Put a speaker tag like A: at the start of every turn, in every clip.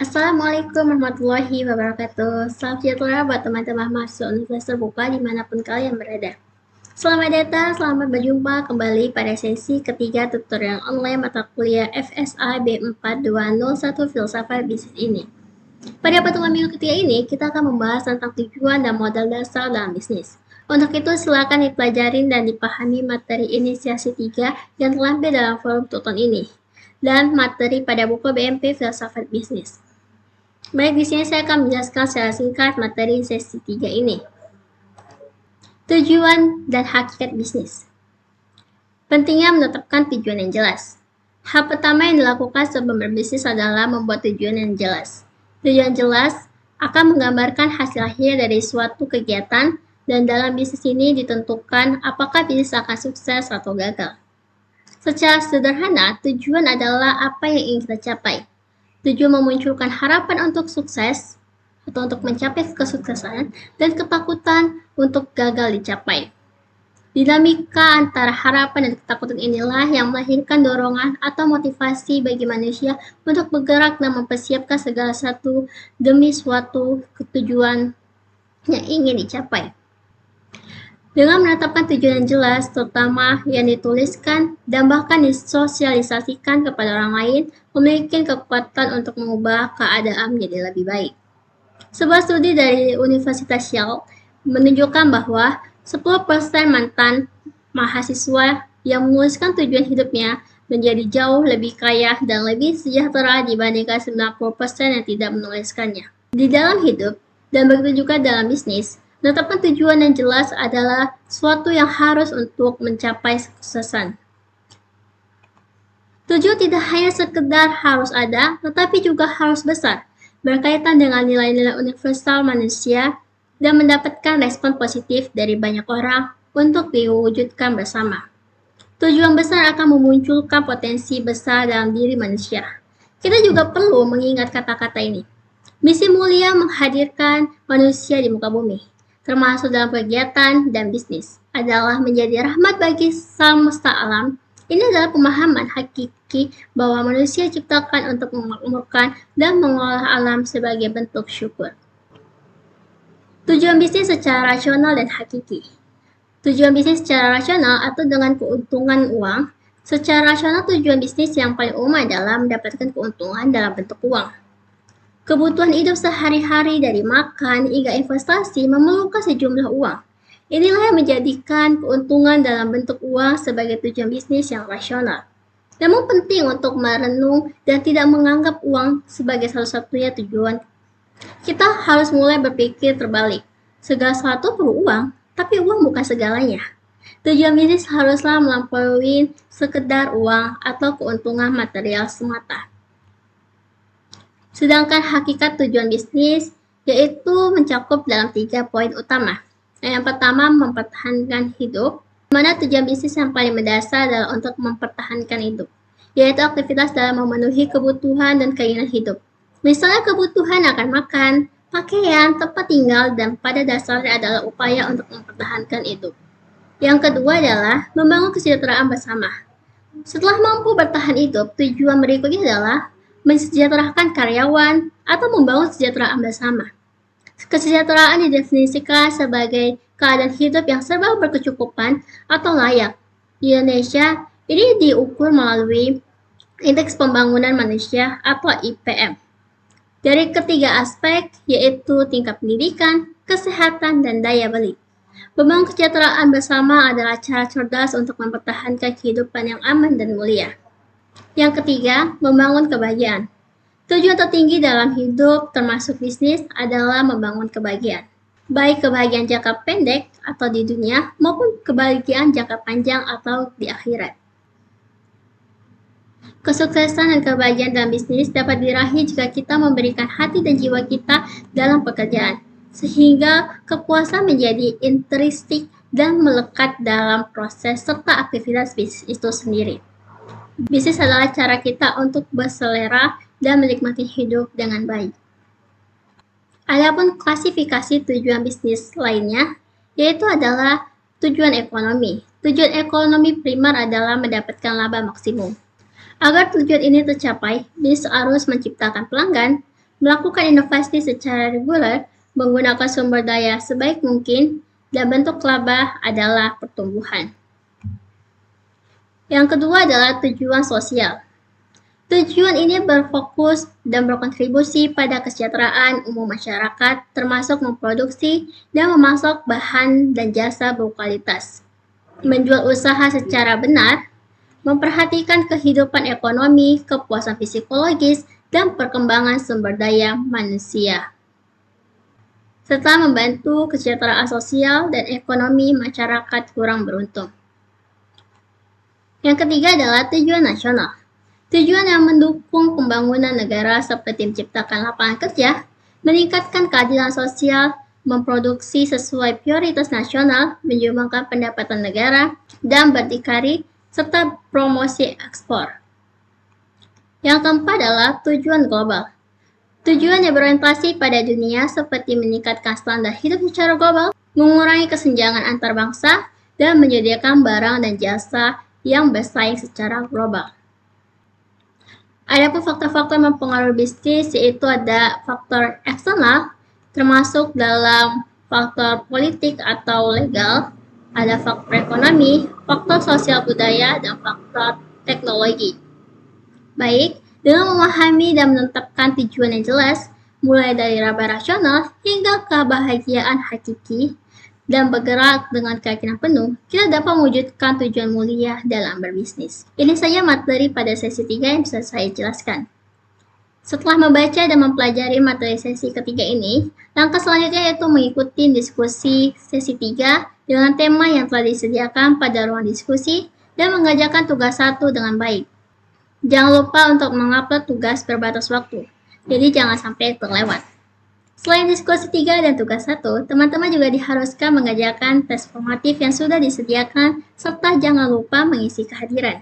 A: Assalamualaikum warahmatullahi wabarakatuh. Salam sejahtera buat teman-teman mahasiswa Universitas Terbuka dimanapun kalian berada. Selamat datang, selamat berjumpa kembali pada sesi ketiga tutorial online mata kuliah FSA B4201 Filsafat Bisnis ini. Pada pertemuan minggu ketiga ini, kita akan membahas tentang tujuan dan modal dasar dalam bisnis. Untuk itu, silakan dipelajarin dan dipahami materi inisiasi 3 yang terlampir dalam forum tutorial ini dan materi pada buku BMP Filsafat Bisnis. Baik, di sini saya akan menjelaskan secara singkat materi sesi 3 ini. Tujuan dan hakikat bisnis. Pentingnya menetapkan tujuan yang jelas. Hal pertama yang dilakukan sebelum berbisnis adalah membuat tujuan yang jelas. Tujuan jelas akan menggambarkan hasil akhir dari suatu kegiatan, dan dalam bisnis ini ditentukan apakah bisnis akan sukses atau gagal. Secara sederhana, tujuan adalah apa yang ingin kita capai. Tujuan memunculkan harapan untuk sukses atau untuk mencapai kesuksesan dan ketakutan untuk gagal dicapai. Dinamika antara harapan dan ketakutan inilah yang melahirkan dorongan atau motivasi bagi manusia untuk bergerak dan mempersiapkan segala satu demi suatu tujuan yang ingin dicapai. Dengan menetapkan tujuan yang jelas, terutama yang dituliskan dan bahkan disosialisasikan kepada orang lain, memiliki kekuatan untuk mengubah keadaan menjadi lebih baik. Sebuah studi dari Universitas Yale menunjukkan bahwa 10% mantan mahasiswa yang menuliskan tujuan hidupnya menjadi jauh lebih kaya dan lebih sejahtera dibandingkan 90% yang tidak menuliskannya. Di dalam hidup, dan begitu juga dalam bisnis, menetapkan tujuan yang jelas adalah suatu yang harus untuk mencapai kesuksesan. Tujuan tidak hanya sekedar harus ada, tetapi juga harus besar, berkaitan dengan nilai-nilai universal manusia, dan mendapatkan respon positif dari banyak orang untuk diwujudkan bersama. Tujuan besar akan memunculkan potensi besar dalam diri manusia. Kita juga perlu mengingat kata-kata ini. Misi mulia menghadirkan manusia di muka bumi, termasuk dalam kegiatan dan bisnis, adalah menjadi rahmat bagi semesta alam. Ini adalah pemahaman hakiki bahwa manusia diciptakan untuk memakmurkan dan mengolah alam sebagai bentuk syukur. Tujuan bisnis secara rasional dan hakiki. Tujuan bisnis secara rasional atau dengan keuntungan uang. Secara rasional, tujuan bisnis yang paling umum adalah mendapatkan keuntungan dalam bentuk uang. Kebutuhan hidup sehari-hari dari makan hingga investasi memerlukan sejumlah uang. Inilah yang menjadikan keuntungan dalam bentuk uang sebagai tujuan bisnis yang rasional. Namun penting untuk merenung dan tidak menganggap uang sebagai satu-satunya tujuan. Kita harus mulai berpikir terbalik. Segala sesuatu perlu uang, tapi uang bukan segalanya. Tujuan bisnis haruslah melampaui sekedar uang atau keuntungan material semata. Sedangkan hakikat tujuan bisnis yaitu mencakup dalam 3 poin utama. Yang pertama, mempertahankan hidup, di mana tujuan bisnis yang paling mendasar adalah untuk mempertahankan hidup, yaitu aktivitas dalam memenuhi kebutuhan dan keinginan hidup. Misalnya kebutuhan akan makan, pakaian, tempat tinggal, dan pada dasarnya adalah upaya untuk mempertahankan hidup. Yang kedua adalah membangun kesejahteraan bersama. Setelah mampu bertahan hidup, tujuan berikutnya adalah mensejahterakan karyawan atau membangun kesejahteraan bersama. Kesejahteraan didefinisikan sebagai keadaan hidup yang serba berkecukupan atau layak. Di Indonesia, ini diukur melalui Indeks Pembangunan Manusia atau IPM. Dari ketiga aspek, yaitu tingkat pendidikan, kesehatan, dan daya beli. Membangun kesejahteraan bersama adalah cara cerdas untuk mempertahankan kehidupan yang aman dan mulia. Yang ketiga, membangun kebahagiaan. Tujuan tertinggi dalam hidup termasuk bisnis adalah membangun kebahagiaan. Baik kebahagiaan jangka pendek atau di dunia maupun kebahagiaan jangka panjang atau di akhirat. Kesuksesan dan kebahagiaan dalam bisnis dapat diraih jika kita memberikan hati dan jiwa kita dalam pekerjaan, sehingga kepuasan menjadi intrinsik dan melekat dalam proses serta aktivitas bisnis itu sendiri. Bisnis adalah cara kita untuk berselera dan menikmati hidup dengan baik. Adapun klasifikasi tujuan bisnis lainnya, yaitu adalah tujuan ekonomi. Tujuan ekonomi primer adalah mendapatkan laba maksimum. Agar tujuan ini tercapai, bisnis harus menciptakan pelanggan, melakukan inovasi secara reguler, menggunakan sumber daya sebaik mungkin, dan bentuk laba adalah pertumbuhan. Yang kedua adalah tujuan sosial. Tujuan ini berfokus dan berkontribusi pada kesejahteraan umum masyarakat, termasuk memproduksi dan memasok bahan dan jasa berkualitas, menjual usaha secara benar, memperhatikan kehidupan ekonomi, kepuasan psikologis, dan perkembangan sumber daya manusia, serta membantu kesejahteraan sosial dan ekonomi masyarakat kurang beruntung. Yang ketiga adalah tujuan nasional. Tujuan yang mendukung pembangunan negara seperti menciptakan lapangan kerja, meningkatkan keadilan sosial, memproduksi sesuai prioritas nasional, menyumbangkan pendapatan negara, dan berdikari, serta promosi ekspor. Yang keempat adalah tujuan global. Tujuan yang berorientasi pada dunia seperti meningkatkan standar hidup secara global, mengurangi kesenjangan antar bangsa, dan menyediakan barang dan jasa yang bersaing secara global. Adapun faktor-faktor mempengaruhi bisnis yaitu ada faktor eksternal, termasuk dalam faktor politik atau legal, ada faktor ekonomi, faktor sosial budaya, dan faktor teknologi. Baik, dengan memahami dan menetapkan tujuan yang jelas, mulai dari laba rasional hingga kebahagiaan hakiki, dan bergerak dengan keyakinan penuh, kita dapat mewujudkan tujuan mulia dalam berbisnis. Ini saja materi pada sesi 3 yang bisa saya jelaskan. Setelah membaca dan mempelajari materi sesi ketiga ini, langkah selanjutnya yaitu mengikuti diskusi sesi 3 dengan tema yang telah disediakan pada ruang diskusi dan mengerjakan tugas 1 dengan baik. Jangan lupa untuk mengupload tugas berbatas waktu, jadi jangan sampai terlewat. Selain diskusi 3 dan tugas 1, teman-teman juga diharuskan mengerjakan tes formatif yang sudah disediakan, serta jangan lupa mengisi kehadiran.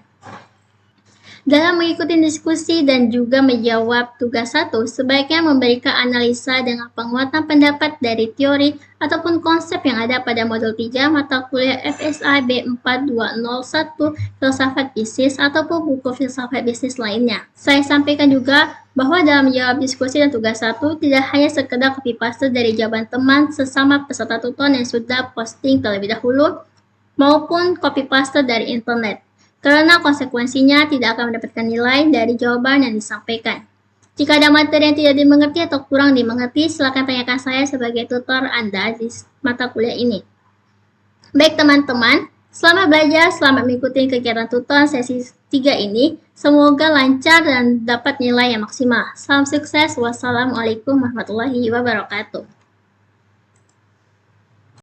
A: Dalam mengikuti diskusi dan juga menjawab tugas 1, sebaiknya memberikan analisa dengan penguatan pendapat dari teori ataupun konsep yang ada pada modul 3 mata kuliah FSI B4201 Filsafat Bisnis ataupun buku filsafat bisnis lainnya. Saya sampaikan juga bahwa dalam menjawab diskusi dan tugas 1 tidak hanya sekedar copy paste dari jawaban teman sesama peserta tutor yang sudah posting terlebih dahulu, maupun copy paste dari internet, karena konsekuensinya tidak akan mendapatkan nilai dari jawaban yang disampaikan. Jika ada materi yang tidak dimengerti atau kurang dimengerti, silakan tanyakan saya sebagai tutor Anda di mata kuliah ini. Baik teman-teman, selamat belajar, selamat mengikuti kegiatan tutor sesi 3 ini. Semoga lancar dan dapat nilai yang maksimal. Salam sukses. Wassalamualaikum warahmatullahi wabarakatuh.